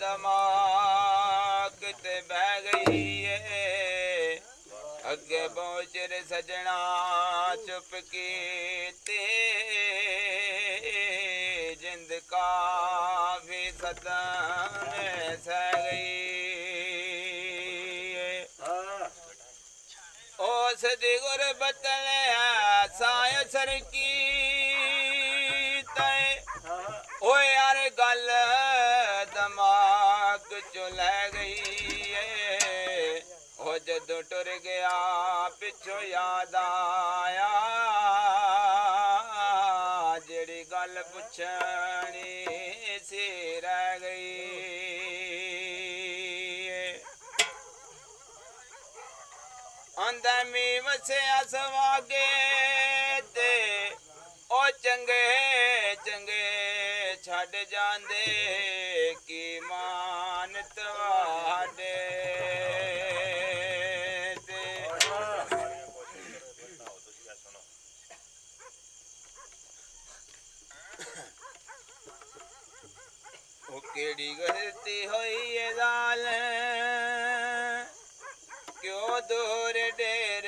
दिमाग ते बह गई है अगे पहुंचर सजना चुप कीते जिंद का भी सदन सह गई ओस दी गुरबत साय सर की तय ओ यार गल दिमाग चो लै गई है ओ जदों टुर गया पिछों याद आया जेड़ी गल पुछनी सी रह गई आंदा मी वसिया सवागे ते ओ चंगे चंगे छड़ जांदे की मान तवाडे ते ओ केड़ी गलती होई है जाल क्यों दूर डेर